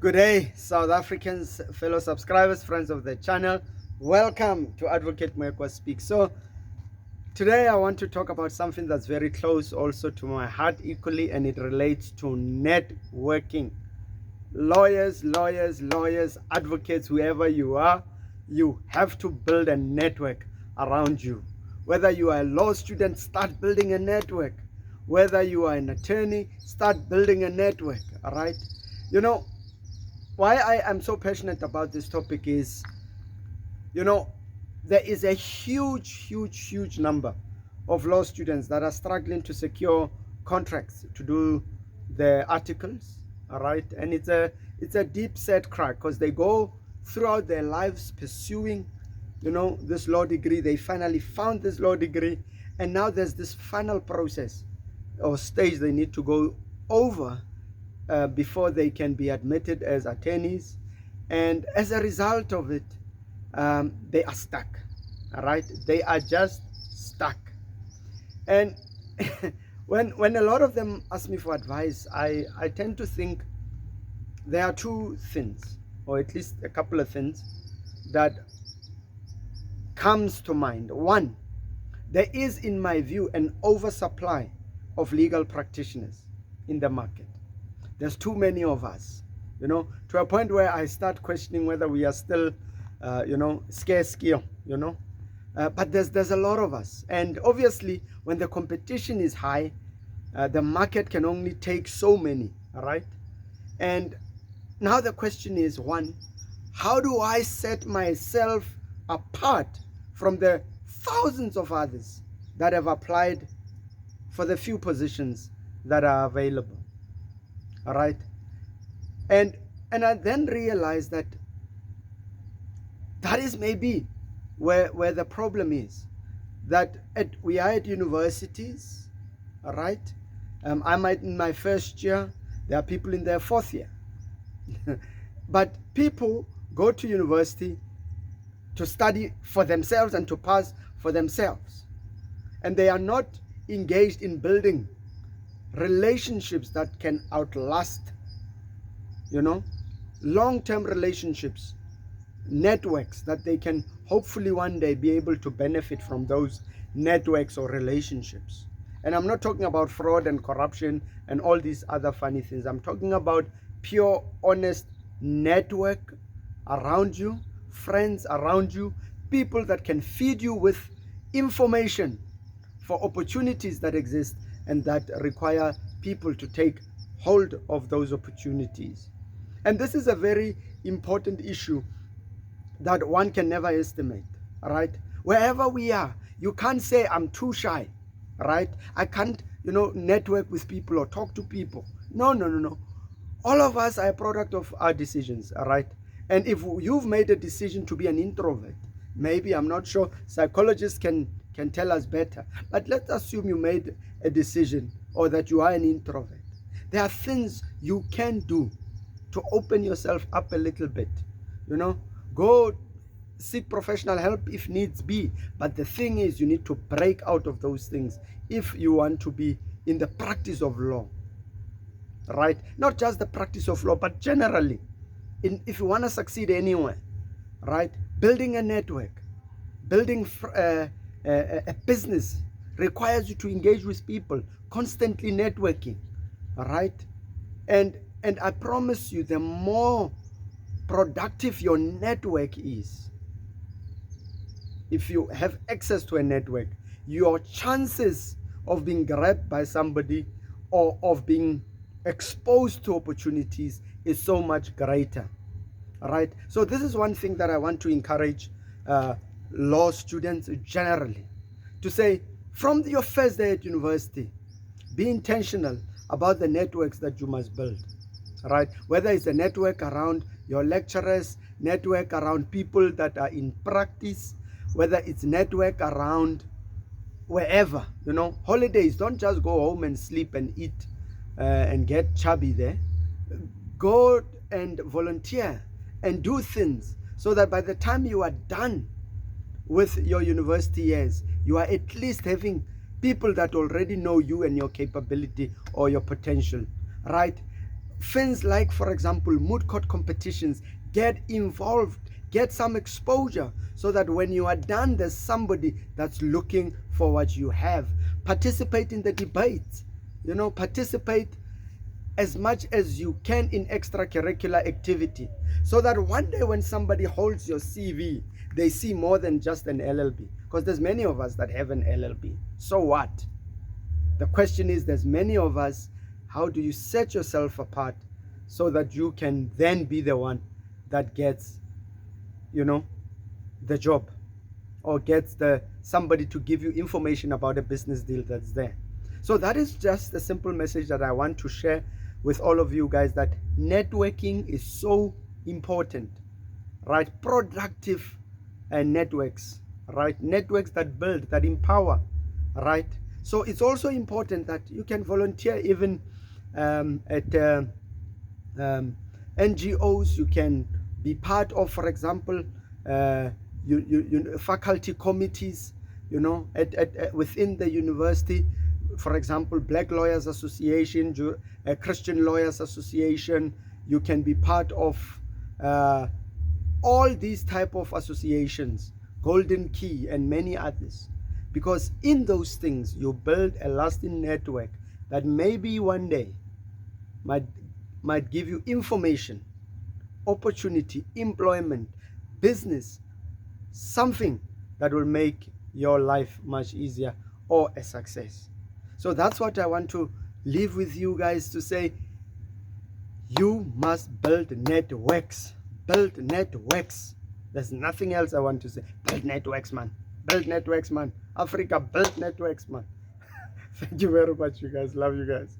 Good day, South Africans, fellow subscribers, friends of the channel. Welcome to Adv Moekoa Speaks. So today I want to talk about something that's very close also to my heart equally, and it relates to networking. Lawyers, advocates, whoever you are, you have to build a network around you. Whether you are a law student, start building a network. Whether you are an attorney, start building a network. All right. You know, why I am so passionate about this topic is, there is a huge number of law students that are struggling to secure contracts to do their articles. All right. And it's a deep set crack, because they go throughout their lives pursuing, this law degree. They finally found this law degree, and now there's this final process or stage they need to go over before they can be admitted as attorneys. And as a result of it, they are stuck. All right, they are just stuck. And when a lot of them ask me for advice, I tend to think there are two things, or at least a couple of things that comes to mind. One, there is, in my view, an oversupply of legal practitioners in the market. There's too many of us, to a point where I start questioning whether we are still, scarce, but there's a lot of us. And obviously, when the competition is high, the market can only take so many, all right? And now the question is, one, how do I set myself apart from the thousands of others that have applied for the few positions that are available? All right. And I then realized that is maybe where the problem is. That we are at universities, all right? I'm in my first year. There are people in their fourth year. But people go to university to study for themselves and to pass for themselves. And they are not engaged in building relationships that can outlast, long-term relationships, networks that they can hopefully one day be able to benefit from those networks or relationships. And I'm not talking about fraud and corruption and all these other funny things. I'm talking about pure, honest network around you, friends around you, people that can feed you with information for opportunities that exist and that require people to take hold of those opportunities. And this is a very important issue that one can never estimate, right? Wherever we are, you can't say, I'm too shy, right? I can't, network with people or talk to people. No. All of us are a product of our decisions, all right? And if you've made a decision to be an introvert, maybe, I'm not sure, psychologists can tell us better, but let's assume you made a decision or that you are an introvert. There are things you can do to open yourself up a little bit. Go seek professional help if needs be. But the thing is, you need to break out of those things if you want to be in the practice of law, right? Not just the practice of law, but generally, if you want to succeed anywhere, right? Building a network, building a business requires you to engage with people, constantly networking, all right? And I promise you, the more productive your network is, if you have access to a network, your chances of being grabbed by somebody or of being exposed to opportunities is so much greater. All right. So this is one thing that I want to encourage law students generally, to say, from your first day at university, be intentional about the networks that you must build. Right? Whether it's a network around your lecturers, network around people that are in practice, whether it's network around wherever, holidays. Don't just go home and sleep and eat and get chubby there. Go and volunteer and do things so that by the time you are done with your university years, you are at least having people that already know you and your capability or your potential, right? things like, for example, moot court competitions. Get involved, get some exposure, so that when you are done, there's somebody that's looking for what you have. Participate in the debates, participate as much as you can in extracurricular activity, so that one day when somebody holds your CV, they see more than just an LLB. Because there's many of us that have an LLB. So what? The question is, there's many of us. How do you set yourself apart so that you can then be the one that gets, the job, or gets somebody to give you information about a business deal that's there? So that is just a simple message that I want to share with all of you guys, that networking is so important, right? Productive networks, right? Networks that build, that empower, right? So it's also important that you can volunteer even at NGOs. You can be part of, for example, faculty committees, within the university. For example, Black Lawyers Association, Christian Lawyers Association. You can be part of all these type of associations, Golden Key and many others, because in those things you build a lasting network that maybe one day might give you information, opportunity, employment, business, something that will make your life much easier or a success. So that's what I want to leave with you guys, to say, you must build networks. Build networks. There's nothing else I want to say. Build networks, man. Build networks, man. Africa, build networks, man. Thank you very much, you guys. Love you guys.